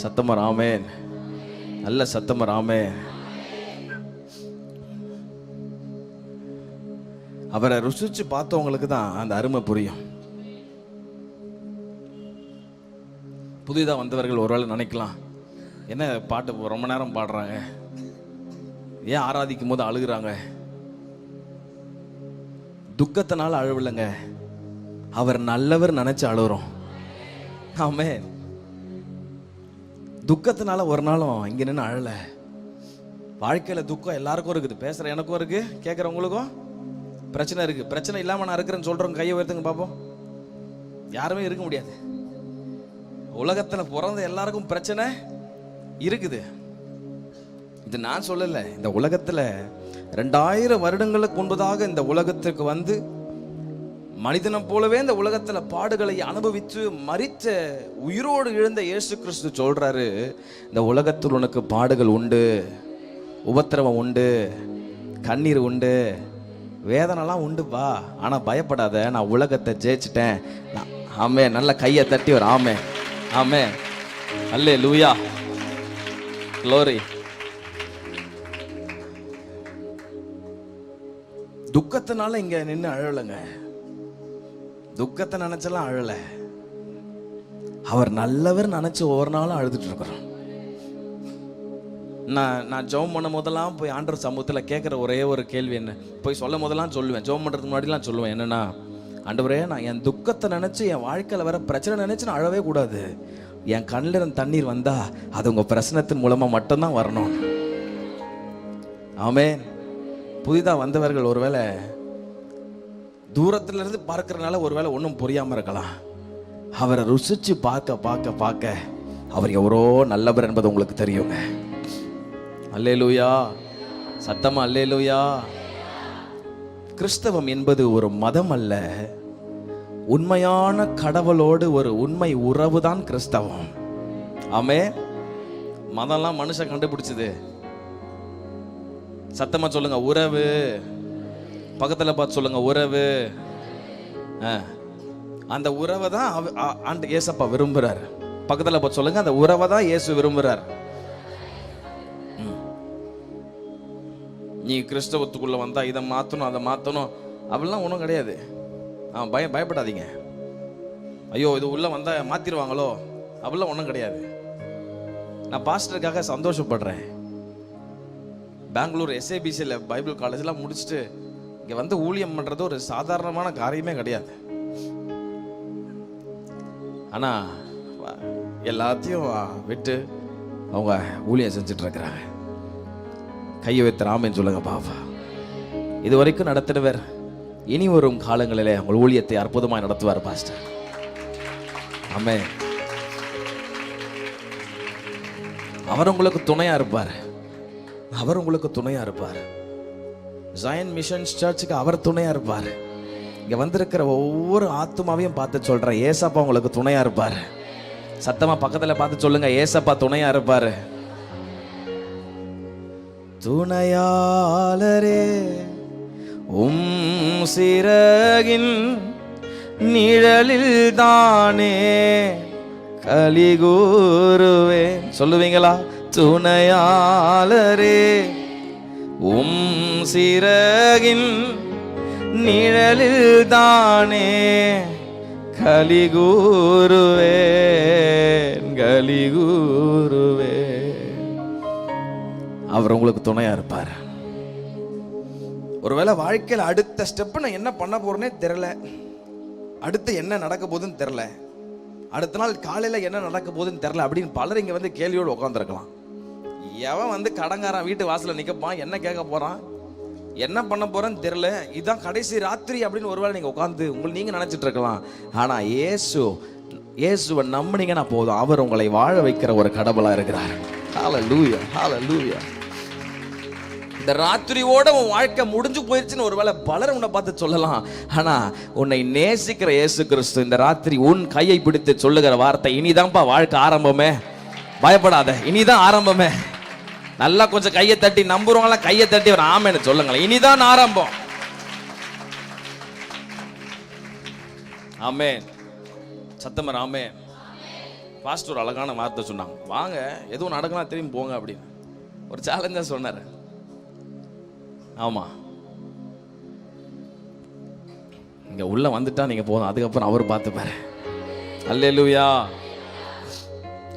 சத்தமா ஆமென். நல்ல சத்தமா ஆமென். அவரை ருசிச்சு பார்த்தவங்களுக்கு தான் அந்த அருமை புரியும். புதிதாக வந்தவர்கள் ஒருவேளை நினைக்கலாம், என்ன பாட்டு ரொம்ப நேரம் பாடுறாங்க, ஏன் ஆராதிக்கும் போது அழுகுறாங்க? துக்கத்தினால அழுவில்லைங்க, அவர் நல்லவர் நினைச்சு அழுகிறோம். ஆமென். துக்கத்தினால ஒரு நாளும் இங்க நின்று அழல. வாழ்க்கையில துக்கம் எல்லாருக்கும் இருக்குது. பேசுற எனக்கும் இருக்கு, கேட்கறவங்களுக்கும் பிரச்சனை இருக்கு. பிரச்சனை இல்லாம நான் இருக்கிறேன்னு சொல்றவங்க கையை உயர்த்துங்க பார்ப்போம். யாருமே இருக்க முடியாது. உலகத்துல பிறந்த எல்லாருக்கும் பிரச்சனை இருக்குது. இது நான் சொல்லல. இந்த உலகத்துல 2000 வருடங்களுக்கு முன்பதாக இந்த உலகத்துக்கு வந்து மனிதனை போலவே இந்த உலகத்துல பாடுகளை அனுபவித்து மரித்த உயிரோடு எழுந்த இயேசு கிறிஸ்து சொல்றாரு, இந்த உலகத்தில் உனக்கு பாடுகள் உண்டு, உபத்திரவம் உண்டு, கண்ணீர் உண்டு, வேதனைலாம் உண்டுப்பா, ஆனா பயப்படாத, நான் உலகத்தை ஜெயிச்சிட்டேன். ஆமே. நல்ல கையை தட்டி ஒரு ஆமே. ஆமே. அல்லேலூயா. க்ளோரி. துக்கத்தினால இங்க நின்று அழலைங்க. துக்கத்தை நினைச்செல்லாம் அழல. அவர் நல்லவர் நினைச்சு ஒவ்வொரு நாளும் அழுதுட்டு இருக்கிறோம். நான் ஜெபம் பண்ண போதெல்லாம் போய் ஆண்டவர் சமூகத்தில் கேட்குற ஒரே ஒரு கேள்வி என்ன, போய் சொல்லும் போதெல்லாம் சொல்லுவேன், ஜெபம் பண்ணுறதுக்கு முன்னாடிலாம் சொல்லுவேன், என்னன்னா, ஆண்டவரே, நான் என் துக்கத்தை நினச்சி என் வாழ்க்கையில் வர பிரச்சனை நினச்சி நான் அழவே கூடாது. என் கண்ணில் இருந்து தண்ணீர் வந்தா அது உங்கள் பிரச்சனத்தின் மூலமாக மட்டும்தான் வரணும். ஆமென். புதிதாக வந்தவர்கள் ஒருவேளை தூரத்துல இருந்து பார்க்கறதுனால ஒருவேளை ஒன்றும் புரியாம இருக்கலாம். அவரை ருசிச்சு பார்க்க பார்க்க பார்க்க அவர் எவரோ நல்லவர் என்பது உங்களுக்கு தெரியுங்க. அல்லேலூயா. சத்தமா அல்லேலூயா. கிறிஸ்தவம் என்பது ஒரு மதம் அல்ல, உண்மையான கடவுளோடு ஒரு உண்மை உறவு தான் கிறிஸ்தவம். ஆமே. மதம்லாம் மனுஷன் கண்டுபிடிச்சது. சத்தமா சொல்லுங்க, உறவு. பக்கத்துல பார்த்து சொல்லுங்க, உறவு. அந்த உறவை தான் ஆண்டு ஏசப்பா விரும்புறார். பக்கத்துல பார்த்து சொல்லுங்க, அந்த உறவை தான் இயேசு விரும்புறார். நீ கிறிஸ்தவத்துக்குள்ள வந்தா இதை மாத்தணும் அதை மாத்தணும் அப்படிலாம் ஒன்றும் கிடையாது. பயப்படாதீங்க. ஐயோ இது உள்ள வந்தா மாத்திருவாங்களோ அப்படிலாம் ஒன்றும் கிடையாது. நான் பாஸ்டருக்காக சந்தோஷப்படுறேன். பெங்களூர் SABCல பைபிள் காலேஜ்லாம் முடிச்சுட்டு இங்கே வந்து ஊழியம் பண்ணுறது ஒரு சாதாரணமான காரியமே கிடையாது. ஆனால் எல்லாத்தையும் விட்டு அவங்க ஊழியம் செஞ்சுட்டு இருக்கிறாங்க. கையை வைத்து ராமன் சொல்லுங்க பாப்பா. இது வரைக்கும் நடத்தினவர் இனி வரும் காலங்களிலே உங்கள் ஊழியத்தை அற்புதமாக நடத்துவார் பாஸ்டர். ஆமென். அவர் உங்களுக்கு துணையா இருப்பார். அவர் உங்களுக்கு துணையா இருப்பார். ஜாயன் மிஷன்ஸ் சர்ச்சுக்கு அவர் துணையா இருப்பார். இங்க வந்திருக்கிற ஒவ்வொரு ஆத்துமாவையும் பார்த்து சொல்றேன், ஏசப்பா உங்களுக்கு துணையா இருப்பார். சத்தமா பக்கத்துல பார்த்து சொல்லுங்க, ஏசப்பா துணையா இருப்பாரு. துணையாளரே சிறகின் நிழலில் தானே கலிகூறுவேன். சொல்லுவீங்களா? துணையாளரே சிறகின் நிழலில் தானே கலிகூறுவேன் கலிகூறுவேன். அவர் உங்களுக்கு துணையா இருப்பார். ஒருவேளை வாழ்க்கையில் அடுத்த ஸ்டெப் நான் என்ன பண்ண போறேனே தெரியல, அடுத்து என்ன நடக்க போகுதுன்னு தெரியல, அடுத்த நாள் காலையில என்ன நடக்க போகுதுன்னு தெரியல அப்படின்னு பலர் இங்க வந்து கேள்வியோடு உட்காந்துருக்கலாம். எவன் வந்து கடங்காரன் வீட்டு வாசல நிற்கப்பான், என்ன கேட்க போறான், என்ன பண்ண போறேன்னு தெரியல, இதுதான் கடைசி ராத்திரி அப்படின்னு ஒருவேளை நீங்க உட்காந்து நீங்க நினைச்சிட்டு இருக்கலாம். ஆனா இயேசுவை நம்பினீங்கன்னா போதும், அவர் உங்களை வாழ வைக்கிற ஒரு கடவுளா இருக்கிறார். ஹல்லேலூயா, ஹல்லேலூயா. இந்த ராத்திரியோட உன் வாழ்க்கை முடிஞ்சு போயிருச்சுன்னு ஒருவேளை பலர் உன்னை பார்த்து சொல்லலாம். ஆனா உன்னை நேசிக்கிற இயேசு கிறிஸ்து இந்த ராத்திரி உன் கையை பிடித்து சொல்லுகிற வார்த்தை, இனிதான்ப்பா வாழ்க்கை ஆரம்பமே, பயப்படாத, இனிதான் ஆரம்பமே. நல்லா கொஞ்சம் கையை தட்டி நம்புறவங்களா கையை தட்டி ஒரு ஆமேன்னு சொல்லுங்களேன், இனிதான் ஆரம்பம். ஆமென். சத்தமர் ஆமென். பாஸ்டர் ஒரு அழகான வார்த்தை சொன்னாங்க, வாங்க எதுவும் நடக்கலாம் திரும்பி போங்க அப்படின்னு ஒரு சேலஞ்சாக சொன்னார். ஆமாம், இங்கே உள்ள வந்துட்டா நீங்கள் போதும், அதுக்கப்புறம் அவர் பார்த்துப்பாரு. அல்லேலூயா.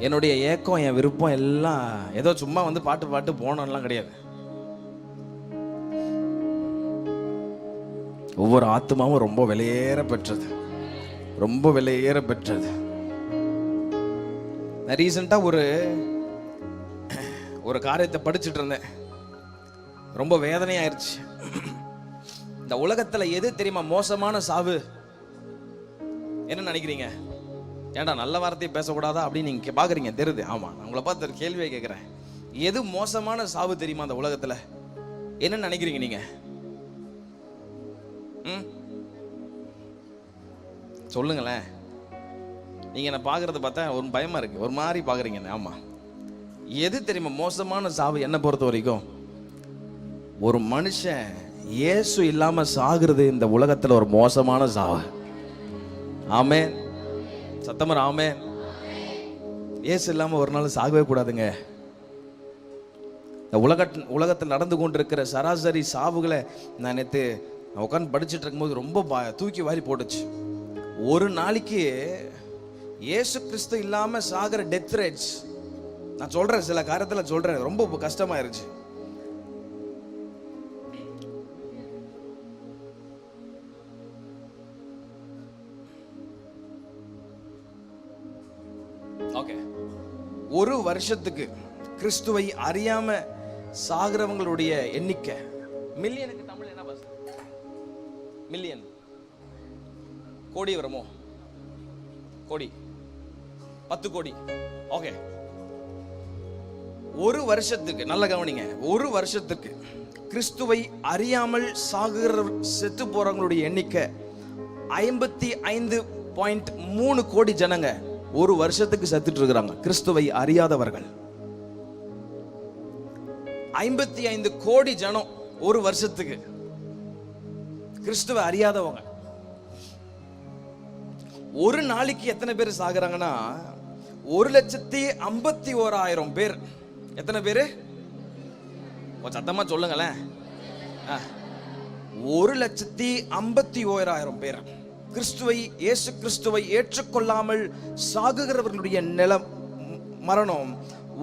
என்னுடைய ஏக்கம் என் விருப்பம் எல்லாம் ஏதோ சும்மா வந்து பாட்டு போனோம்லாம் கிடையாது. ஒவ்வொரு ஆத்மாவும் ரொம்ப விலையேற பெற்றது, ரொம்ப விலையேற பெற்றது. நான் ரீசெண்டாக ஒரு காரியத்தை படிச்சுட்டு இருந்தேன், ரொம்ப வேதனையாயிருச்சு. இந்த உலகத்தில் எது தெரியுமா மோசமான சாவு? என்ன நினைக்கிறீங்க? ஏன்டா நல்ல வார்த்தையை பேசக்கூடாதா அப்படின்னு நீங்க பாக்குறீங்க, தெரியுது. ஆமா, நான் உங்களை பார்த்து ஒரு கேள்வியை கேட்கிறேன், எது மோசமான சாவு தெரியுமா அந்த உலகத்துல? என்ன நினைக்கிறீங்க நீங்க? சொல்லுங்களேன். நீங்க என்ன பாக்குறத பார்த்தா ஒரு பயமா இருக்கு, ஒரு மாதிரி பாக்குறீங்க. ஆமா, எது தெரியுமா மோசமான சாவு? என்ன பொறுத்த வரைக்கும் ஒரு மனுஷன் இயேசு இல்லாம சாகுறது இந்த உலகத்துல ஒரு மோசமான சாவு. ஆமென், சத்தமர் ஆமென். இயேசு இல்லாம ஒரு நாள் சாகவே கூடாதுங்க. இந்த உலகத்தில் நடந்து கொண்டிருக்கிற சராசரி சாவுகளை நான் நேற்று உட்காந்து படிச்சுட்டு இருக்கும்போது ரொம்ப தூக்கி வாரி போட்டுச்சு. ஒரு நாளைக்கு இயேசு கிறிஸ்து இல்லாம சாகிற டெத் ரேட்ஸ், நான் சொல்றேன் சில காரியத்தில் சொல்றேன், ரொம்ப கஷ்டமாயிருச்சு. ஒரு வருஷத்துக்கு கிறிஸ்துவை அறியாம சாகிறவங்களுடைய எண்ணிக்கை, மில்லியனுக்கு தமிழ் என்ன பாஸ்? மில்லியன், கோடி வருமோ? கோடி, 10 கோடி. ஓகே, ஒரு வருஷத்துக்கு, நல்ல கவனிங்க, ஒரு வருஷத்துக்கு கிறிஸ்துவை அறியாமல் செத்து போறவங்களுடைய எண்ணிக்கை 55.3 கோடி ஜனங்க ஒரு வருஷத்துக்கு செத்துட்டு இருக்கிறாங்க, கிறிஸ்துவை அறியாதவர்கள். 55 கோடி ஜனம் ஒரு வருஷத்துக்கு கிறிஸ்துவை அறியாதவங்க. ஒரு நாளைக்கு எத்தனை பேர் சாகுறாங்கன்னா 1,51,000 பேர். எத்தனை பேரு? சத்தமா சொல்லுங்களேன். 1,51,000 பேர் இயேசு கிறிஸ்துவை ஏற்றுக்கொள்ளாமல் சாகுகிறவர்களுடைய மரணம்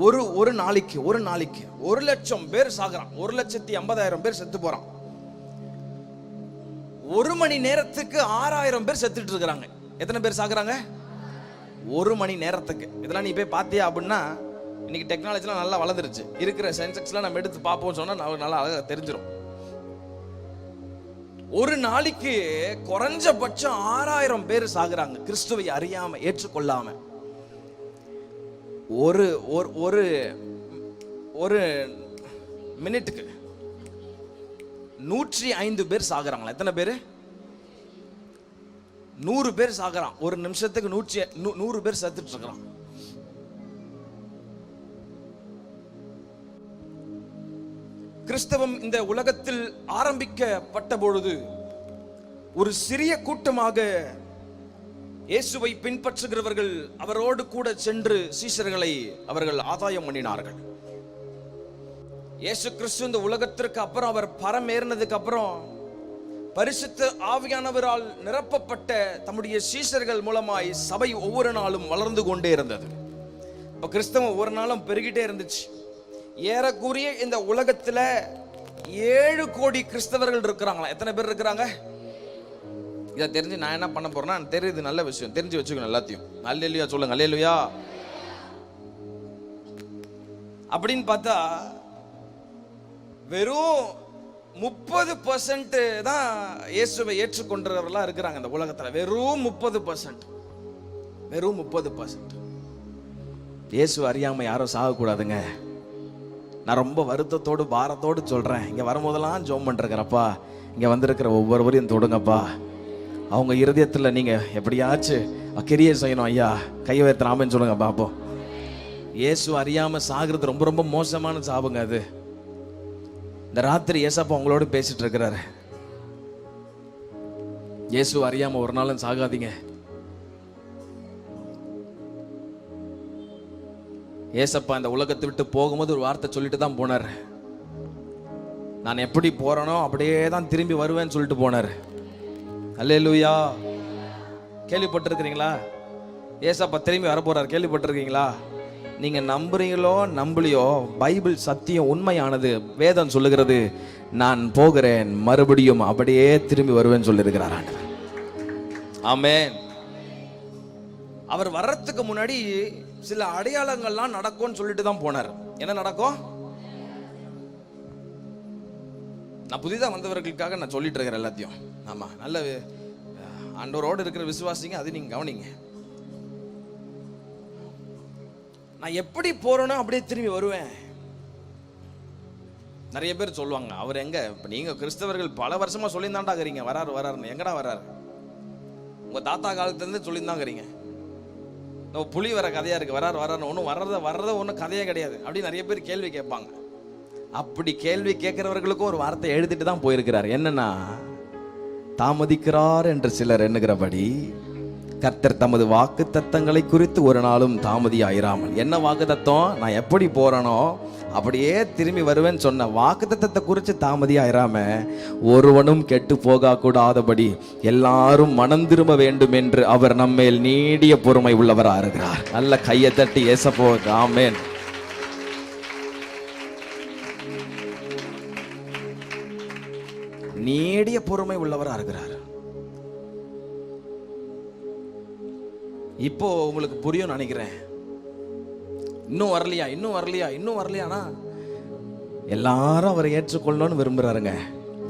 ஒரு நாளைக்கு 1,00,000 பேர் சாகுறான். 1,50,000 பேர் செத்து போறான். ஒரு மணி நேரத்துக்கு 6,000 பேர் செத்துட்டு இருக்கிறாங்க. எத்தனை பேர் சாகுறாங்க? ஒரு மணி நேரத்துக்கு. இதெல்லாம் நீ போய் பார்த்தியா அப்படின்னா, இன்னைக்கு டெக்னாலஜிலாம் நல்லா வளர்ந்துருச்சு, இருக்கிற சென்செக்ஸ்லாம் நம்ம எடுத்து பார்ப்போம் சொன்னா நல்லா அழகாக தெரிஞ்சிடும். ஒரு நாளைக்கு குறைஞ்சபட்சம் 6,000 பேர் சாகுறாங்க கிறிஸ்துவை அறியாம ஏற்றுக்கொள்ளாம. ஒரு ஒரு ஒரு மினிட்டுக்கு 105 பேர் சாகுறாங்களா? எத்தனை பேர்? 100 பேர் சாகுறான். ஒரு நிமிஷத்துக்கு 100 பேர் செத்துட்டு இருக்கிறான். கிறிஸ்தவம் இந்த உலகத்தில் ஆரம்பிக்கப்பட்ட பொழுது ஒரு சிறிய கூட்டமாக இயேசுவை பின்பற்றுகிறவர்கள் அவரோடு கூட சென்று சீஷர்களை அவர்கள் ஆதாயம் பண்ணினார்கள். இயேசு கிறிஸ்து இந்த உலகத்திற்கு அப்புறம் அவர் பரமேறினதுக்கு அப்புறம் பரிசுத்த ஆவியானவரால் நிரப்பப்பட்ட தம்முடைய சீஷர்கள் மூலமாய் சபை ஒவ்வொரு நாளும் வளர்ந்து கொண்டே இருந்தது. இப்ப கிறிஸ்தவம் ஒவ்வொரு நாளும் பெருகிட்டே இருந்துச்சு. ஏறக்குறைய இந்த உலகத்துல 7 கோடி கிறிஸ்தவர்கள் இருக்கிறாங்களா? எத்தனை பேர் இருக்கிறாங்க? இதை தெரிஞ்சு நான் என்ன பண்ண போறேன்னா, தெரியுது, நல்ல விஷயம், தெரிஞ்சு வச்சுக்கணும் எல்லாத்தையும். அல்லேலூயா சொல்லுங்க, அல்லேலூயா. அப்படின்னு பார்த்தா வெறும் 30% தான் இயேசுவை ஏற்றுக்கொண்டவர்களா இருக்கிறாங்க இந்த உலகத்துல. வெறும் 30%. வெறும் 30%. இயேசு அறியாம யாரும் சாகக்கூடாதுங்க. நான் ரொம்ப வருத்தத்தோடு பாரத்தோடு சொல்றேன், இங்க வரும்போதெல்லாம் ஜெபம் பண்றேங்கிறப்பா, இங்க வந்திருக்கிற ஒவ்வொருவரையும் தொடுங்கப்பா. அவங்க இருதயத்துல நீங்க எப்படியாச்சும் கிரியை செய்யணும் ஐயா. கை உயர்த்தி ஆமென் சொல்லுங்க பாப்போம். இயேசு அறியாம சாகுறது ரொம்ப ரொம்ப மோசமான சாவுங்க அது. இந்த ராத்திரி ஏசப்பா உங்களோட பேசிட்டு இருக்கிறாரு. இயேசு அறியாம ஒரு நாளும் சாகாதீங்க. ஏசப்பா இந்த உலகத்தை விட்டு போகும்போது ஒரு வார்த்தை சொல்லிட்டு தான் போனார். நான் எப்படி போறேனோ அப்படியே தான் திரும்பி வருவேன்னு சொல்லிட்டு போனார். அல்லேலூயா. கேள்விப்பட்டிருக்கிறீங்களா? ஏசப்பா திரும்பி வர போறார், கேள்விப்பட்டிருக்கீங்களா? நீங்க நம்புறீங்களோ நம்பலையோ, பைபிள் சத்தியம் உண்மையானது. வேதம் சொல்லுகிறது, நான் போகிறேன், மறுபடியும் அப்படியே திரும்பி வருவேன்னு சொல்லியிருக்கிறார் ஆண்டவர். ஆமென். அவர் வர்றதுக்கு முன்னாடி சில அடையாளங்கள்லாம் நடக்கும்னு சொல்லிட்டு தான் போனார். என்ன நடக்கும்? நான் புதிதாக வந்தவர்களுக்காக நான் சொல்லிட்டு இருக்கிறேன் எல்லாத்தையும். ஆமா, நல்ல ஆண்டவரோடு இருக்கிற விசுவாசிங்க, அது நீங்க கவனிங்க. நான் எப்படி போறேனோ அப்படியே திரும்பி வருவேன். நிறைய பேர் சொல்லுவாங்க, அவர் எங்க? இப்ப நீங்க கிறிஸ்தவர்கள் பல வருஷமா சொல்லியிருந்தாண்டாகிறீங்க, வராரு வராருன்னு. எங்கடா வராரு? உங்க தாத்தா காலத்துலேருந்து சொல்லியிருந்தாங்கிறீங்க. புலி வர கதையா இருக்கு, வராரு வராருன்னு. ஒன்றும் வர்றத ஒன்றும் கதையே கிடையாது அப்படி நிறைய பேர் கேள்வி கேட்பாங்க. அப்படி கேள்வி கேட்கிறவர்களுக்கும் ஒரு வார்த்தை எழுதிட்டு தான் போயிருக்கிறார். என்னன்னா, தாமதிக்கிறார் என்று சிலர் எண்ணுகிறபடி கர்த்தர் தமது வாக்கு தத்தங்களை குறித்து ஒரு நாளும் தாமதியாயிராமல். என்ன வாக்கு தத்தம்? நான் எப்படி போறேனோ அப்படியே திரும்பி வருவேன்னு சொன்ன வாக்கு தத்தத்தை குறித்து தாமதியாயிராம, ஒருவனும் கெட்டு போக கூடாதபடி எல்லாரும் மனம் திரும்ப வேண்டும் என்று அவர் நம்மேல் நீடிய பொறுமை உள்ளவராக இருக்கிறார். நல்ல கையை தட்டி ஏசப்போ. ஆமென். நீடிய பொறுமை உள்ளவராக இருக்கிறார். இப்போ உங்களுக்கு புரியும் நினைக்கிறேன். இன்னும் வரலையானா எல்லாரும் அவரை ஏற்றுக்கொள்ளணும்னு விரும்புறாருங்க.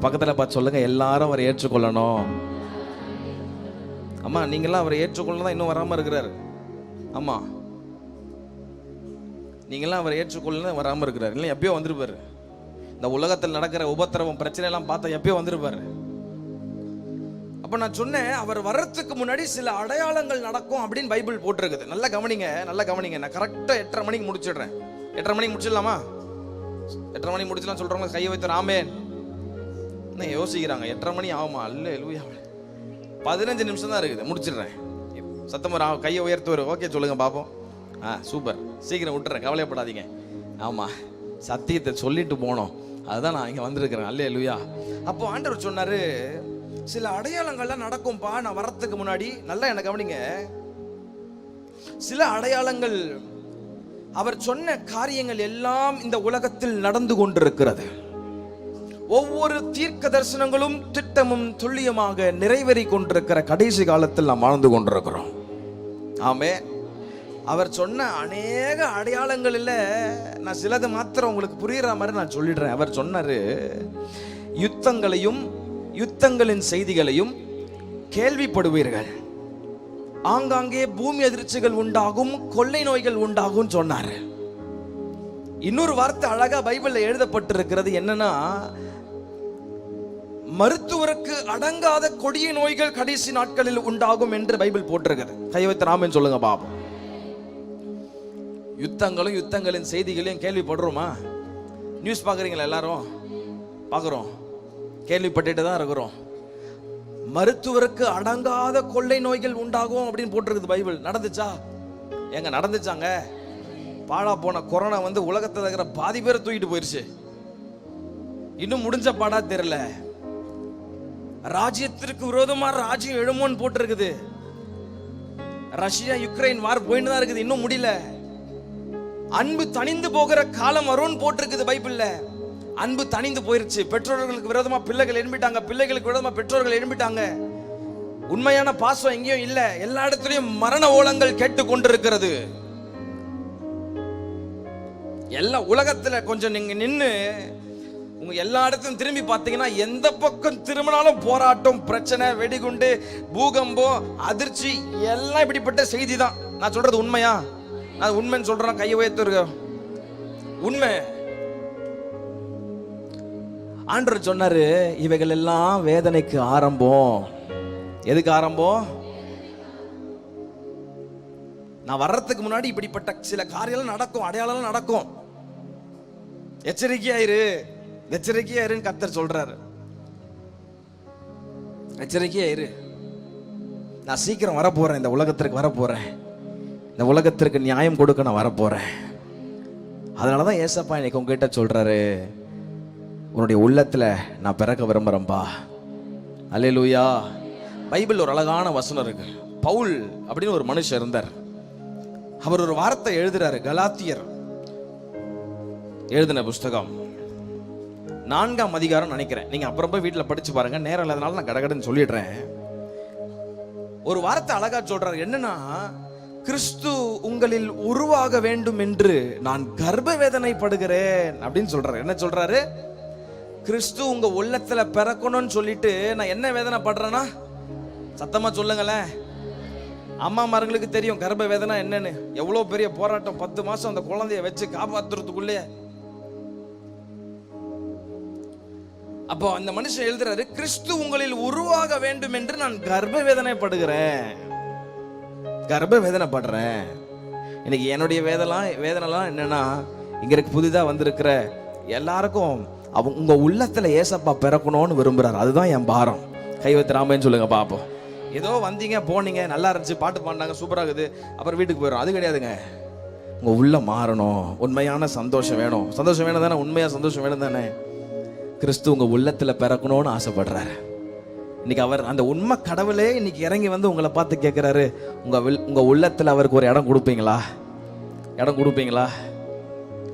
பக்கத்துல பார்த்து சொல்லுங்க, எல்லாரும் அவரை ஏற்றுக்கொள்ளணும். அம்மா, நீங்களாம் அவரை ஏற்றுக்கொள்ளணும் தான் இன்னும் வராம இருக்கிறாரு. ஆமா, நீங்களாம் அவரை ஏற்றுக்கொள்ளணும் வராம இருக்கிறாரு. இல்லை எப்பயோ வந்திருப்பாரு. இந்த உலகத்தில் நடக்கிற உபத்திரவம் பிரச்சனை எல்லாம் பார்த்தா எப்பயோ வந்திருப்பாரு. அப்ப நான் சொன்னேன், அவர் வர்றதுக்கு முன்னாடி சில அடையாளங்கள் நடக்கும் அப்படின்னு பைபிள் போட்டிருக்குது. நல்லா கவனிங்க. நான் கரெக்டா 8:30 மணிக்கு முடிச்சிடுறேன். 8:30 மணிக்கு முடிச்சிடலாமா? 8:30 மணிக்கு முடிச்சலாம் சொல்றவங்க கையை வைத்து ஆமென். என்ன யோசிக்கிறாங்க? 8:30 மணி ஆகுமா? அல்லேலூயா. 15 நிமிஷம் தான் இருக்குது, முடிச்சிடுறேன். சத்தமா கையை உயர்த்துவார். ஓகே சொல்லுங்க பாப்போம். சூப்பர், சீக்கிரம் விட்டுறேன், கவலைப்படாதீங்க. ஆமா, சத்தியத்தை சொல்லிட்டு போனோம், அதுதான் நான் இங்க வந்திருக்கிறேன். அல்லேலூயா. அப்போ ஆண்டவர் சொன்னாரு, சில அடையாளங்கள்லாம் நடக்கும்பா நான் வரத்துக்கு முன்னாடி. நல்லா என்ன கவனிங்க. சில அடையாளங்கள், அவர் சொன்ன காரியங்கள் எல்லாம் இந்த உலகத்தில் நடந்து கொண்டிருக்கிறது. ஒவ்வொரு தீர்க்க தரிசனங்களும் திட்டமும் துல்லியமாக நிறைவேறி கொண்டிருக்கிற கடைசி காலத்தில் நாம் வாழ்ந்து கொண்டிருக்கிறோம். ஆமே. அவர் சொன்ன அநேக அடையாளங்கள் இல்லை, நான் சிலது மாத்திரம் உங்களுக்கு புரியுற மாதிரி நான் சொல்லிடுறேன். அவர் சொன்னாரு, யுத்தங்களின் செய்திகளையும் கேள்விப்படுவீர்கள், ஆங்காங்கே பூமி அதிர்ச்சிகள் உண்டாகும், கொள்ளை நோய்கள் உண்டாகும் சொன்னாரு. இன்னொரு வார்த்தை அழகா பைபிள்ல எழுதப்பட்டிருக்கிறது. என்னன்னா, மருத்துவருக்கு அடங்காத கொடிய நோய்கள் கடைசி நாட்களில் உண்டாகும் என்று பைபிள் போட்டிருக்கிறது. கை வைத்து ஆமென் சொல்லுங்க பாப்போம். யுத்தங்களின் செய்திகளையும் கேள்விப்படுறோமா? நியூஸ் பாக்குறீங்களா? எல்லாரும் பாக்குறோம், கேள்விப்பட்டுட்டு தான் இருக்கிறோம். மருத்துவருக்கு அடங்காத கொள்ளை நோய்கள் உண்டாகும் அப்படின்னு போட்டிருக்குது பைபிள். நடந்துச்சா? எங்க நடந்துச்சாங்க? பாழா போன கொரோனா வந்து உலகத்தில் இருக்கிற பாதி பேரை தூக்கிட்டு போயிருச்சு. இன்னும் முடிஞ்ச பாடா தெரியல. ராஜ்யத்திற்கு விரோதமா ராஜ்யம் எழுமோன்னு போட்டிருக்குது. ரஷ்யா யுக்ரைன் வார் போயிட்டு தான் இருக்குது, இன்னும் முடியல. அன்பு தணிந்து போகிற காலம் வரும்னு போட்டிருக்குது பைபிள்ல. அன்பு தணிந்து போயிருச்சு. பெற்றோர்களுக்கு விரோதமா பிள்ளைகள் எழும்பிட்டாங்க, பிள்ளைகளுக்கு விரோதமா பெற்றோர்கள் எழும்பிட்டாங்க. உண்மையான பாசம் எங்கேயும் இல்ல. எல்லா இடத்துலயும் மரண ஓலங்கள் கேட்டு கொண்டிருக்கிறது. எல்லா உலகத்துல கொஞ்சம் நீங்க நின்று உங்க எல்லா இடத்தையும் திரும்பி பார்த்தீங்கன்னா, எந்த பக்கம் திரும்பினாலும் போராட்டம், பிரச்சனை, வெடிகுண்டு, பூகம்பம், அதிர்ச்சி, எல்லாம் இப்படிப்பட்ட செய்தி தான். நான் சொல்றது உண்மையா? நான் உண்மைன்னு சொல்றேன், கையை உயர்த்து. உண்மை. ஆண்டவர் சொன்னாரு, இவைகள் எல்லாம் வேதனைக்கு ஆரம்பம். எதுக்கு ஆரம்பம்? நான் வர்றதுக்கு முன்னாடி இப்படிப்பட்ட சில காரியங்கள் நடக்கும், அடையாளம் நடக்கும். எச்சரிக்கையாயிருன்னு கர்த்தர் சொல்றாரு. எச்சரிக்கையாயிரு. நான் சீக்கிரம் வரப்போறேன், இந்த உலகத்திற்கு வரப்போறேன். இந்த உலகத்திற்கு நியாயம் கொடுக்க நான் வரப்போறேன். அதனாலதான் ஏசப்பா இன்னைக்கு உங்ககிட்ட சொல்றாரு, உன்னுடைய உள்ளத்துல நான் பிறக்க விரும்புறேன்பா. அல்லேலூயா. பைபிள் ஒரு அழகான வசனம் இருக்கு. பவுல் அப்படின்னு ஒரு மனுஷன் இருந்தார். அவர் ஒரு வார்த்தை எழுதுறாரு. கலாத்தியர் எழுதின புஸ்தகம் 4ஆம் அதிகாரம் நினைக்கிறேன். நீங்க அப்புறம் போய் வீட்டில் படிச்சு பாருங்க, நேரம் இல்லாதனால நான் கடகடன்னு சொல்லிடுறேன். ஒரு வார்த்தை அழகா சொல்றாரு. என்னன்னா, கிறிஸ்து உங்களில் உருவாக வேண்டும் என்று நான் கர்ப்ப வேதனைப்படுகிறேன் அப்படின்னு சொல்றாரு. என்ன சொல்றாரு? கிறிஸ்து உங்க உள்ளத்துல பிறக்கணும்னு சொல்லிட்டு நான் என்ன வேதனை படுறேன்னா, சத்தமா சொல்லுங்களேன். அம்மா மார்களுக்கு தெரியும் கர்ப்ப வேதனை என்னன்னு. எவ்வளவு பெரிய போராட்டம், 10 மாசம் அந்த குழந்தைய வச்சு காப்பாத்துறதுக்குள்ளே. அப்போ அந்த மனுஷன் எழுதுறாரு, கிறிஸ்து உங்களில் உருவாக வேண்டும் என்று நான் கர்ப்ப வேதனைப்படுகிறேன், கர்ப்ப வேதனைப்படுறேன். இன்னைக்கு என்னுடைய வேதனைலாம் என்னன்னா, இங்க இருக்கு புதிதா வந்திருக்கிற எல்லாருக்கும் உங்க உள்ளத்துல ஏசப்பா பிறக்கணும்னு விரும்புறாரு. அதுதான் என் பாரம். கைவத்திராமன்னு சொல்லுங்க பாப்போம். ஏதோ வந்தீங்க போனீங்க, நல்லா இருந்துச்சு, பாட்டு பாடினாங்க, சூப்பரா இருக்குது, அப்புறம் வீட்டுக்கு போயிடும். அது கிடையாதுங்க. உங்க உள்ள மாறணும். உண்மையான சந்தோஷம் வேணும். சந்தோஷம் வேணும் தானே? உண்மையா சந்தோஷம் வேணும் தானே? கிறிஸ்து உங்க உள்ளத்துல பிறக்கணும்னு ஆசைப்படுறாரு. இன்னைக்கு அவர் அந்த உண்மை கடவுளே இன்னைக்கு இறங்கி வந்து உங்களை பார்த்து கேட்கிறாரு, உங்க உள்ளத்துல அவருக்கு ஒரு இடம் கொடுப்பீங்களா? இடம் கொடுப்பீங்களா?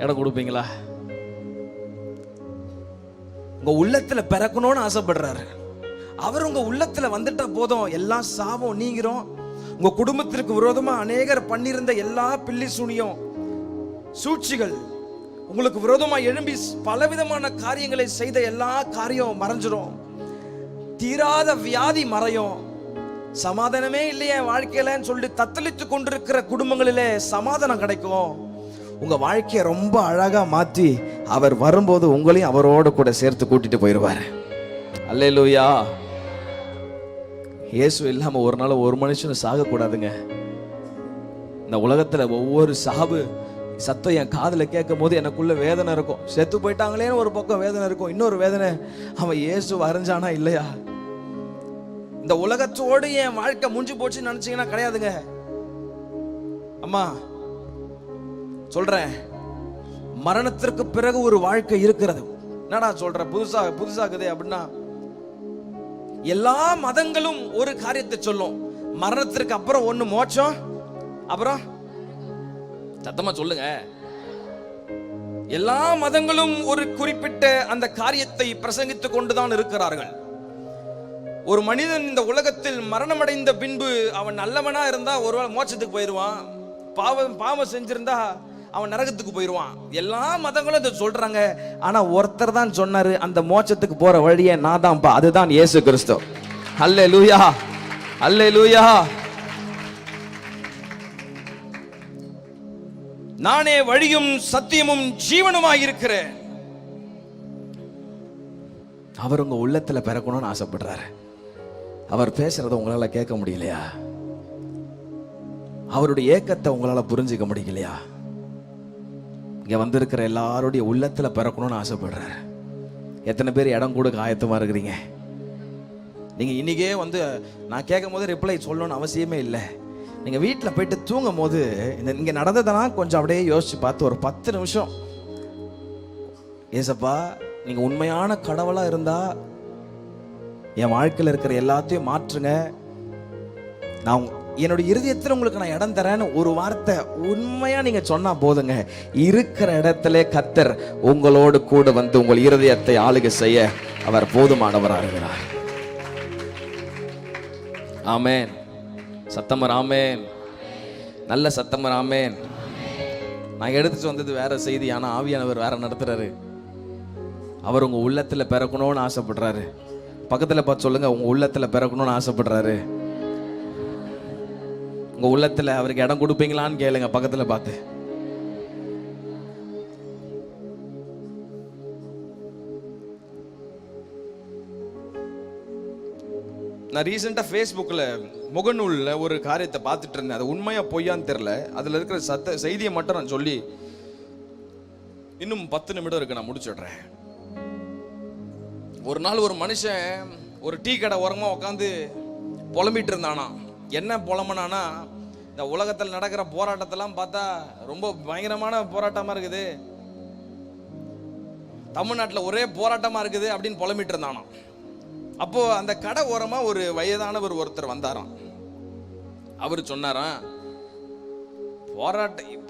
இடம் கொடுப்பீங்களா? உங்க உள்ளத்துல பிறக்கணும்னு ஆசைப்படுறாரு. அவர் உங்க உள்ளத்துல வந்துட்டா போதும், எல்லா சாபம் நீங்கிறோம். உங்க குடும்பத்திற்கு விரோதமா அநேகர் பண்ணியிருந்த எல்லா பில்லி சூனியம் சூழ்ச்சிகள், உங்களுக்கு விரோதமா எழும்பி பலவிதமான காரியங்களை செய்த எல்லா காரியம் மறைஞ்சிரும். தீராத வியாதி மறையும். சமாதானமே இல்லையே வாழ்க்கையிலன்னு சொல்லி தத்தளித்து கொண்டிருக்கிற குடும்பங்களிலே சமாதானம் கிடைக்கும். உங்க வாழ்க்கையை ரொம்ப அழகா மாற்றி அவர் வரும்போது உங்களையும் அவரோடு கூட சேர்த்து கூட்டிட்டு போயிடுவார். அல்லேலூயா. இயேசு இல்லாம ஒரு நாள் ஒரு மனுஷனும் சாகக்கூடாதுங்க. இந்த உலகத்துல ஒவ்வொரு சாவு சத்தம் என் காதுல கேட்கும் போது எனக்குள்ள வேதனை இருக்கும். செத்து போயிட்டாங்களேன்னு ஒரு பக்கம் வேதனை இருக்கும், இன்னொரு வேதனை அவன் இயேசு வரைஞ்சானா இல்லையா. இந்த உலகத்தோடு என் வாழ்க்கை முடிஞ்சு போச்சுன்னு நினைச்சீங்கன்னா கிடையாதுங்க. அம்மா சொல்றேன், மரணத்திற்கு பிறகு ஒரு வாழ்க்கை இருக்கிறது. என்னடா சொல்ற, புதுசாகுதே அப்படின்னா, எல்லா மதங்களும் ஒரு காரியத்தை சொல்லும். மரணத்திற்கு அப்புறம் ஒண்ணு மோட்சம், அப்புறம் சத்தமா சொல்லுங்க. எல்லா மதங்களும் ஒரு குறிப்பிட்ட அந்த காரியத்தை பிரசங்கித்துக் கொண்டுதான் இருக்கிறார்கள். ஒரு மனிதன் இந்த உலகத்தில் மரணமடைந்த பின்பு அவன் நல்லவனா இருந்தா ஒருவேளை மோட்சத்துக்கு போயிடுவான், பாவம் செஞ்சிருந்தா அவன் நரகத்துக்கு போயிடுவான். எல்லா மதங்களும் இதை சொல்றாங்க. ஆனா ஒருத்தர் தான் சொன்னாரு, அந்த மோட்சத்துக்கு போற வழியே நான் தான்ப்பா, அதுதான் இயேசு கிறிஸ்து. அல்லேலூயா, அல்லேலூயா. நானே வழியும் சத்தியமும் ஜீவனுமாய் இருக்கிறேன். அவர் உங்க உள்ளத்துல பிறக்கணும்னு ஆசைப்படுறாரு. அவர் பேசுறத உங்களால கேட்க முடியலையா? அவருடைய ஏக்கத்தை உங்களால புரிஞ்சுக்க முடியலையா? இங்க வந்திருக்கிற எல்லாருடைய உள்ளத்துல பிறக்கணும்னு ஆசைப்படுறாரு. எத்தனை பேர் இடம் கொடுக்க ஆயத்தமா இருக்கிறீங்க? நீங்க இன்னைக்கே வந்து நான் கேட்கும் போது ரிப்ளை சொல்லணும்னு அவசியமே இல்லை. நீங்க வீட்டில் போயிட்டு தூங்கும் போது இங்க நடந்ததெல்லாம் கொஞ்சம் அப்படியே யோசிச்சு பார்த்து ஒரு 10 நிமிஷம், ஏசப்பா நீங்க உண்மையான கடவுளா இருந்தா என் வாழ்க்கையில் இருக்கிற எல்லாத்தையும் மாற்றுங்க, நான் என்னுடைய இருதயத்தில் உங்களுக்கு நான் இடம் தரேன்னு ஒரு வார்த்தை உண்மையா நீங்க சொன்னா போதுங்க. இருக்கிற இடத்துல கர்த்தர் உங்களோடு கூட வந்து உங்கள் இருதயத்தை ஆளுகை செய்ய அவர் போதுமானவராக இருக்கிறார். ஆமென். சத்தமர் ஆமென். நல்ல சத்தமர் ஆமென். நான் எடுத்துட்டு வந்தது வேற செய்தி, ஆனா ஆவியானவர் வேற நடத்துறாரு. அவர் உங்க உள்ளத்துல பிறக்கணும்னு ஆசைப்படுறாரு. பக்கத்துல பார்த்து சொல்லுங்க, உங்க உள்ளத்துல பிறக்கணும்னு ஆசைப்படுறாரு. உங்க உள்ளத்துல அவருக்கு இடம் கொடுப்பீங்களான்னு கேளுங்க பக்கத்துல பார்த்து. நான் ரீசெண்டா ஃபேஸ்புக்கில் முகநூலில் ஒரு காரியத்தை பார்த்துட்டு இருந்தேன். அது உண்மையா பொய்யான்னு தெரியல. அதில் இருக்கிற செய்தியை மட்டும் நான் சொல்லி இன்னும் 10 நிமிடம் இருக்கு, நான் முடிச்சிடுறேன். ஒரு நாள் ஒரு மனுஷன் ஒரு டீ கடை ஓரமாக உட்காந்து புலம்பிட்டு இருந்தானா. என்ன புலம்புனானா, இந்த உலகத்தில் நடக்கிற போராட்டத்தெல்லாம் பார்த்தா ரொம்ப பயங்கரமான போராட்டமாக இருக்குது. தமிழ்நாட்டில் ஒரே போராட்டமாக இருக்குது அப்படின்னு புலம்பிட்டு இருந்தானோ. அப்போ அந்த கடை ஓரமாக ஒரு வயதானவர் ஒருத்தர் வந்தாராம். அவர் சொன்னாராம்,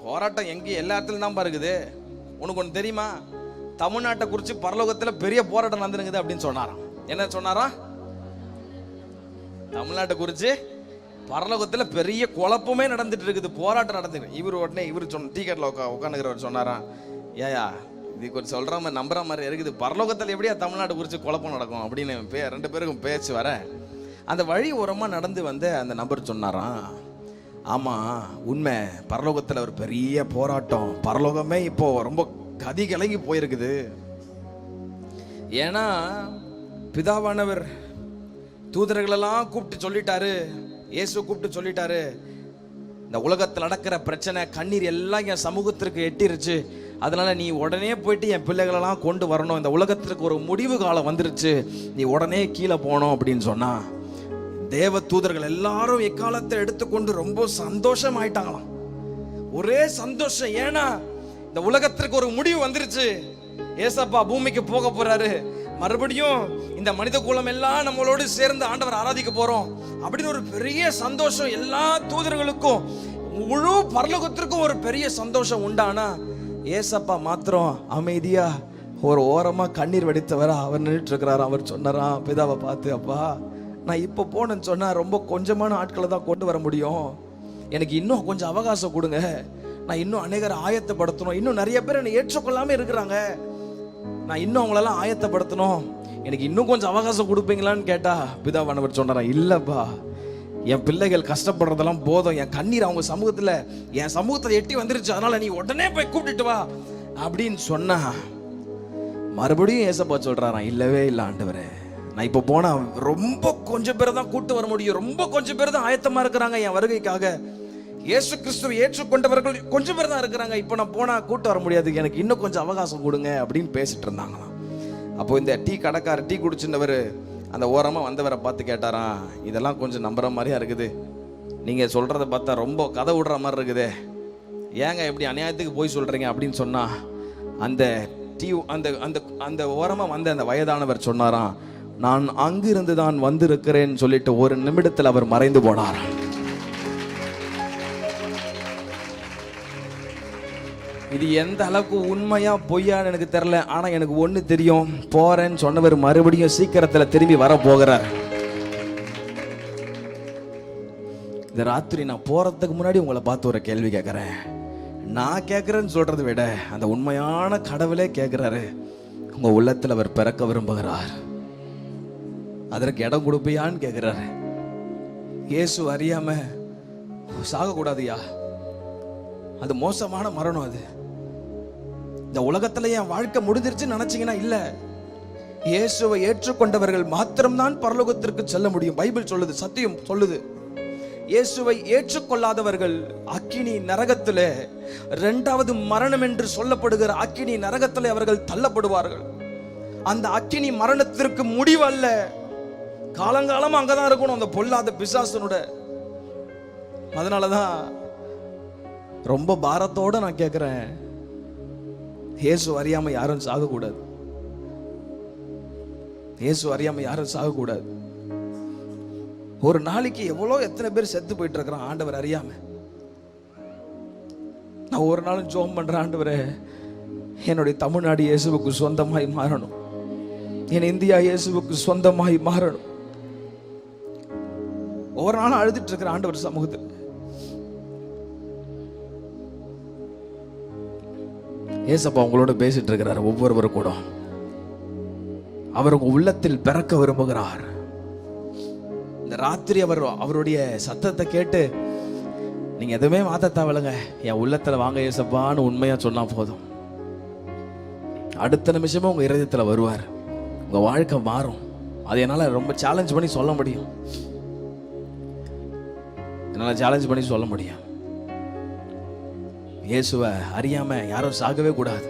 போராட்டம் எங்கே எல்லா இடத்துலையும் தான் இருக்குது, உனக்கு ஒன்று தெரியுமா, தமிழ்நாட்டை குறித்து பரலோகத்தில் பெரிய போராட்டம் நடந்துருக்குது அப்படின்னு சொன்னாராம். என்ன சொன்னாராம்? தமிழ்நாட்டை குறித்து பரலோகத்தில் பெரிய குழப்பமே நடந்துட்டு இருக்குது, போராட்டம் நடந்துருக்கு. உடனே டீ கட்டில் உட்காந்துக்கிறவர் சொன்னாராம், ஏயா இது கொஞ்சம் சொல்கிற மாதிரி நம்புற மாதிரி இருக்குது, பரலோகத்தில் எப்படியா தமிழ்நாடு குறித்து குழப்பம் நடக்கும் அப்படின்னு ரெண்டு பேருக்கும் பேச்சு வர, அந்த வழி ஓரமாக நடந்து வந்து அந்த நபர் சொன்னாராம், ஆமாம் உண்மை, பரலோகத்தில் ஒரு பெரிய போராட்டம், பரலோகமே இப்போ ரொம்ப கதி கலங்கி போயிருக்குது. ஏன்னா பிதாவானவர் தூதர்களெல்லாம் கூப்பிட்டு சொல்லிட்டாரு, இயேசு கூப்பிட்டு சொல்லிட்டாரு, இந்த உலகத்தில் நடக்கிற பிரச்சனை கண்ணீர் எல்லாம் என் சமூகத்திற்கு எட்டிருச்சு, அதனால நீ உடனே போயிட்டு என் பிள்ளைகளெல்லாம் கொண்டு வரணும், இந்த உலகத்திற்கு ஒரு முடிவு காலம் வந்துருச்சு, நீ உடனே கீழே போனோம் அப்படின்னு சொன்னா, தேவ தூதர்கள் எல்லாரும் எக்காலத்தை எடுத்துக்கொண்டு ரொம்ப சந்தோஷம் ஆயிட்டாங்களாம். ஒரே சந்தோஷம். ஏன்னா இந்த உலகத்திற்கு ஒரு முடிவு வந்துருச்சு, ஏசப்பா பூமிக்கு போக போறாரு, மறுபடியும் இந்த மனித குலம் எல்லாம் நம்மளோடு சேர்ந்து ஆண்டவர் ஆராதிக்க போறோம் அப்படின்னு ஒரு பெரிய சந்தோஷம் எல்லா தூதர்களுக்கும், முழு பரலோகத்திற்கும் ஒரு பெரிய சந்தோஷம் உண்டானா, ஏசப்பா மாத்திரம் அமைதியா ஒரு ஓரமா கண்ணீர் வடித்தவரா அவர் நின்றுட்டு இருக்கிறார். அவர் சொன்னாராம் பிதாவை பார்த்து, அப்பா நான் இப்போ போனேன்னு சொன்னா ரொம்ப கொஞ்சமான ஆட்களை தான் கொண்டு வர முடியும், எனக்கு இன்னும் கொஞ்சம் அவகாசம் கொடுங்க, நான் இன்னும் அநேகரை ஆயத்தப்படுத்தணும், இன்னும் நிறைய பேர் என்னை ஏற்றுக்கொள்ளாம இருக்கிறாங்க, நான் இன்னும் அவங்களெல்லாம் ஆயத்தப்படுத்தணும், எனக்கு இன்னும் கொஞ்சம் அவகாசம் கொடுப்பீங்களான்னு கேட்டா பிதாவானவர் சொன்னாரா, இல்லப்பா என் பிள்ளைகள் கஷ்டப்படுறதெல்லாம் போதும், என் கண்ணீர் அவங்க சமூகத்தில் என் சமூகத்தில் எட்டி வந்துருச்சு, அதனால நீ உடனே போய் கூப்பிட்டுட்டு வா அப்படின்னு சொன்னா, மறுபடியும் ஏசப்பா சொல்றாராம், இல்லவே இல்லை ஆண்டவரே, நான் இப்போ போனா ரொம்ப கொஞ்சம் பேரை தான் கூட்டு வர முடியும், ரொம்ப கொஞ்சம் பேர் தான் ஆயத்தமா இருக்கிறாங்க என் வருகைக்காக, இயேசு கிறிஸ்துவை ஏற்றுக்கொண்டவர்கள் கொஞ்சம் பேர் தான் இருக்கிறாங்க, இப்போ நான் போனா கூட்டு வர முடியாது, எனக்கு இன்னும் கொஞ்சம் அவகாசம் கொடுங்க அப்படின்னு பேசிட்டு இருந்தாங்களாம். அப்போ இந்த டீ கடைக்காரர் டீ குடிச்சிருந்தவர் அந்த ஓரமாக வந்தவரை பார்த்து கேட்டாராம், இதெல்லாம் கொஞ்சம் நம்புற மாதிரியா இருக்குது, நீங்கள் சொல்கிறத பார்த்தா ரொம்ப கதை விடுற மாதிரி இருக்குது, ஏங்க எப்படி அநியாயத்துக்கு போய் சொல்கிறீங்க அப்படின்னு சொன்னா, அந்த டீ அந்த அந்த அந்த ஓரமாக வந்த அந்த வயதானவர் சொன்னாராம், நான் அங்கிருந்து தான் வந்திருக்கிறேன்னு சொல்லிட்டு ஒரு நிமிடத்தில் அவர் மறைந்து போனார். இது எந்த அளவுக்கு உண்மையா பொய்யான்னு எனக்கு தெரியல, ஆனா எனக்கு ஒண்ணு தெரியும், போறேன்னு சொன்னவர் மறுபடியும் சீக்கிரத்துல திரும்பி வர போகிறார். இந்த ராத்திரி நான் போறதுக்கு முன்னாடி உங்களை பார்த்து ஒரு கேள்வி கேட்கிறேன். நான் கேட்கிறேன்னு சொல்றதை விட அந்த உண்மையான கடவுளே கேட்கிறாரு, உங்க உள்ளத்துல அவர் பிறக்க விரும்புகிறார், அதற்கு இடம் கொடுப்பியான்னு கேட்கிறாரு. இயேசு அறியாம சாகக்கூடாதுயா, அது மோசமான மரணம், அது இந்த உலகத்துல என் வாழ்க்கை முடிஞ்சிருச்சுன்னு நினைச்சீங்கன்னா இல்ல, இயேசுவை ஏற்றுக்கொண்டவர்கள் மாத்திரம்தான் பரலோகத்திற்கு செல்ல முடியும். பைபிள் சொல்லுது, சத்தியம் சொல்லுது, இயேசுவை ஏற்றுக்கொள்ளாதவர்கள் அக்கினி நரகத்திலே, இரண்டாவது மரணம் என்று சொல்லப்படுகிற அக்கினி நரகத்திலே அவர்கள் தள்ளப்படுவார்கள். அந்த அக்கினி மரணத்திற்கு முடிவு அல்ல, காலங்காலம் அங்கதான் இருக்கணும் அந்த பொல்லாத பிசாசனோட. அதனாலதான் ரொம்ப பாரத்தோட நான் கேட்கிறேன், இயேசு அறியாம யாரும் சாகக்கூடாது, இயேசு அறியாம யாரும் சாகக்கூடாது. ஒரு நாளைக்கு எத்தனை பேர் செத்து போயிட்டு இருக்கிறான் ஆண்டவர் அறியாம. நான் ஒரு நாளும் ஜெபம் பண்றேன், ஆண்டவரே என்னுடைய தமிழ்நாடு இயேசுவுக்கு சொந்தமாய் மாறணும், என் இந்தியா இயேசுவுக்கு சொந்தமாய் மாறணும். ஒவ்வொரு நாளும் அழுதுட்டு இருக்கிற ஆண்டவர் சமூகத்தில். ஏசப்பா உங்களோட பேசிட்டு இருக்கிறார், ஒவ்வொருவரும் கூட அவர் உங்க உள்ளத்தில் பிறக்க விரும்புகிறார். இந்த ராத்திரி அவருடைய சத்தத்தை கேட்டு நீங்க எதுவுமே மாத்த தேவையில்லைங்க, என் உள்ளத்துல வாங்க ஏசப்பான்னு உண்மையா சொன்னா போதும், அடுத்த நிமிஷமே உங்க இதயத்துல வருவார், உங்க வாழ்க்கை மாறும். அது என்னால ரொம்ப சேலஞ்ச் பண்ணி சொல்ல முடியும், என்னால சேலஞ்ச் பண்ணி சொல்ல முடியும். இயேசுவை அறியாம யாரும் சாகவே கூடாது.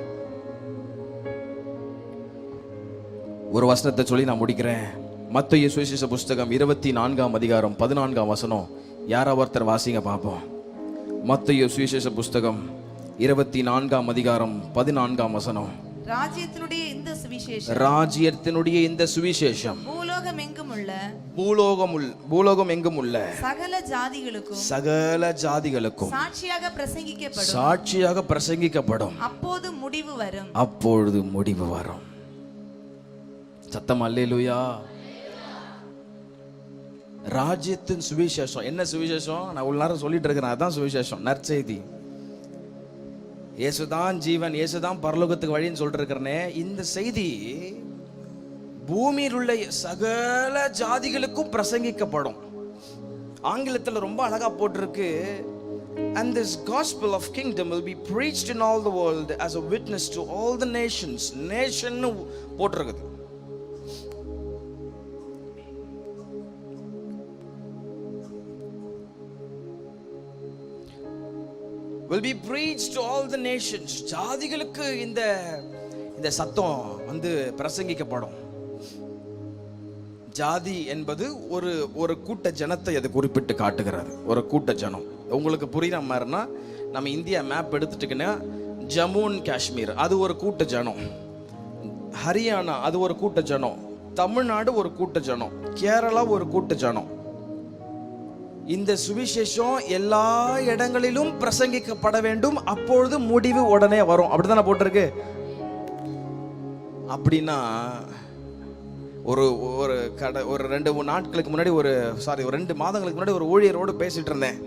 ஒரு வசனத்தை சொல்லி நான் முடிக்கிறேன். மத்தேயு சுவிசேஷ புஸ்தகம் 24ஆம் அதிகாரம் 14ஆம் வசனம். யாரா ஒருத்தர் வாசிங்க பார்ப்போம். மத்தேயு சுவிசேஷ புஸ்தகம் 24ஆம் அதிகாரம் 14ஆம் வசனம். ராஜ்யத்தினுடைய இந்த சுவிசேஷம், ராஜ்யத்தினுடைய இந்த சுவிசேஷம் பூலோகம் எங்கும் உள்ள சகல ஜாதிகளுக்கும் சாட்சியாக பிரசங்கிக்கப்படும். அப்பொழுது முடிவு வரும். சத்தம் அல்லேலூயா. ராஜ்யத்தின் சுவிசேஷம் என்ன சுவிசேஷம்? நான் உள்ள நேரம் சொல்லிட்டு இருக்கிறேன். அதான் சுவிசேஷம், நற்செய்தி. இயேசுதான் ஜீவன், இயேசுதான் பரலோகத்துக்கு வழின்னு சொல்லிட்டு இருக்கிறனே. இந்த செய்தி பூமியில் உள்ள சகல ஜாதிகளுக்கும் பிரசங்கிக்கப்படும். ஆங்கிலத்தில் ரொம்ப அழகா போட்டிருக்கு, and this gospel of kingdom will be preached in all the world as a witness to all the nations. nation போட்டிருக்கு. will be preached to all the nations. ஜாதிகளுக்கு இந்த சத்தம் பிரசங்கிக்கப்படும். ஜாதி என்பது ஒரு கூட்ட ஜனத்தை அது குறிப்பிட்டு காட்டுகிறது. ஒரு கூட்ட ஜனம். உங்களுக்கு புரியுற மாதிரினா, நம்ம இந்தியா மேப் எடுத்துட்டீங்கன்னா ஜம்மு அண்ட் காஷ்மீர் அது ஒரு கூட்ட ஜனம், ஹரியானா அது ஒரு கூட்ட ஜனம், தமிழ்நாடு ஒரு கூட்ட ஜனம், கேரளா ஒரு கூட்ட ஜனம். இந்த சுவிசேஷம் எல்லா இடங்களிலும் பிரசங்கிக்கப்பட வேண்டும். அப்பொழுது முடிவு உடனே வரும். அப்படித்தானே போட்டிருக்கு. அப்படின்னா ஒரு 2 நாட்களுக்கு முன்னாடி ஒரு 2 மாதங்களுக்கு முன்னாடி ஒரு ஊழியரோடு பேசிட்டு இருந்தேன்.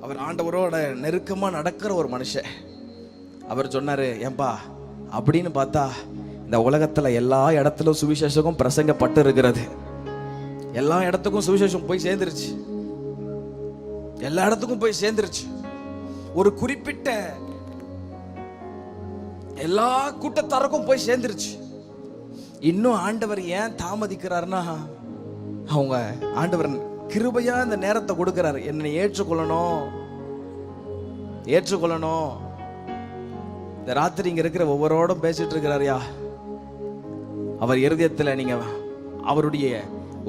அவர் ஆண்டவரோட நெருக்கமாக நடக்கிற ஒரு மனுஷன். அவர் சொன்னார், ஏன்பா அப்படின்னு பார்த்தா இந்த உலகத்தில் எல்லா இடத்துலும் சுவிசேஷமும் பிரசங்கப்பட்டு இருக்கிறது. எல்லா இடத்துக்கும் சுவிசேஷம் போய் சேர்ந்துருச்சு. எல்லா இடத்துக்கும் போய் சேர்ந்துருச்சு. ஒரு குறிப்பிட்ட எல்லா கூட்டத்தாருக்கும் போய் சேர்ந்துருச்சு. இன்னும் ஆண்டவர் ஏன் தாமதிக்கிறார்னா, அவங்க ஆண்டவர் கிருபையா இந்த நேரத்தை கொடுக்கிறார். என்னை ஏற்றுக்கொள்ளணும். இந்த ராத்திரி இங்க இருக்கிற ஒவ்வொருவரோடும் பேசிட்டு இருக்கிறாரியா. அவர் இருதயத்தில் நீங்க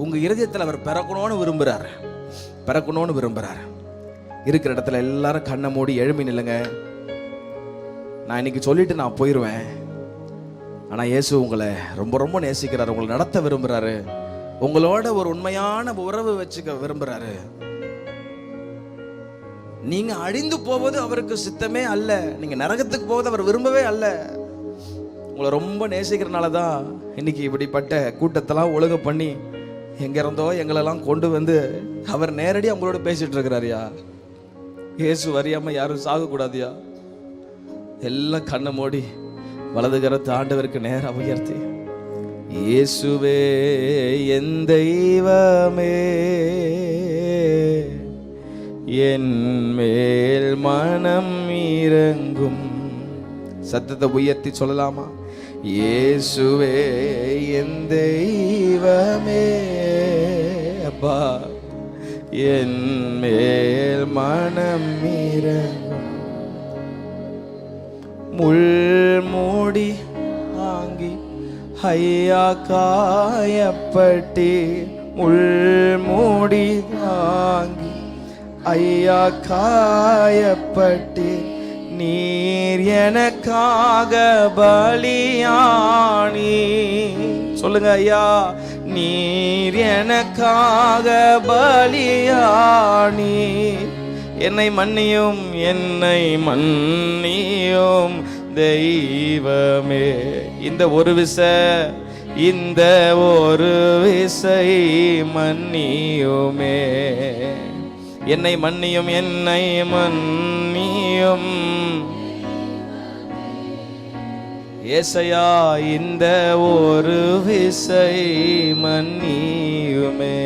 உங்க இருதயத்தில் அவர் பிறக்கணும்னு விரும்புறார். இருக்கிற இடத்துல எல்லாரும் கண்ணை மூடி எழும்பி நில்லுங்க. நான் இன்னைக்கு சொல்லிட்டு நான் போயிடுவேன். ஆனா இயேசு உங்களை ரொம்ப ரொம்ப நேசிக்கிறார். உங்களை நடத்த விரும்புறாரு. உங்களோட ஒரு உண்மையான உறவு வச்சுக்க விரும்புறாரு. நீங்க அழிந்து போவது அவருக்கு சித்தமே அல்ல. நீங்க நரகத்துக்கு போவது அவர் விரும்பவே அல்ல. உங்களை ரொம்ப நேசிக்கிறனாலதான் இன்னைக்கு இப்படிப்பட்ட கூட்டத்தெல்லாம் ஒழுங்கு பண்ணி எங்க இருந்தோ எங்களெல்லாம் கொண்டு வந்து அவர் நேரடியாக அவங்களோட பேசிட்டு இருக்கிறாரியா. இயேசு அறியாம யாரும் சாகக்கூடாதியா. எல்லாம் கண்ணை மூடி வலது கரத்தை ஆண்டவருக்கு நேரம் உயர்த்தி, இயேசுவே என் தெய்வமே, என் மேல் மனம் இறங்கும். சத்தத்தை உயர்த்தி சொல்லலாமா? இயேசுவே என் தெய்வமே, அப்பா என் மேல் மனம் இறங்கும். முள்மூடி ஆங்கி ஐயா காயப்பட்டி, முள்மூடி ஆங்கி ஐயா காயப்பட்டி, நீர் எனக்காக பலியானி. சொல்லுங்க ஐயா. நீர் எனக்காக பலியானி, என்னை மன்னியும் தெய்வமே. இந்த ஒரு விசை மன்னியுமே. என்னை மன்னியும் ஏசையா, இந்த ஒரு விசை மன்னியுமே.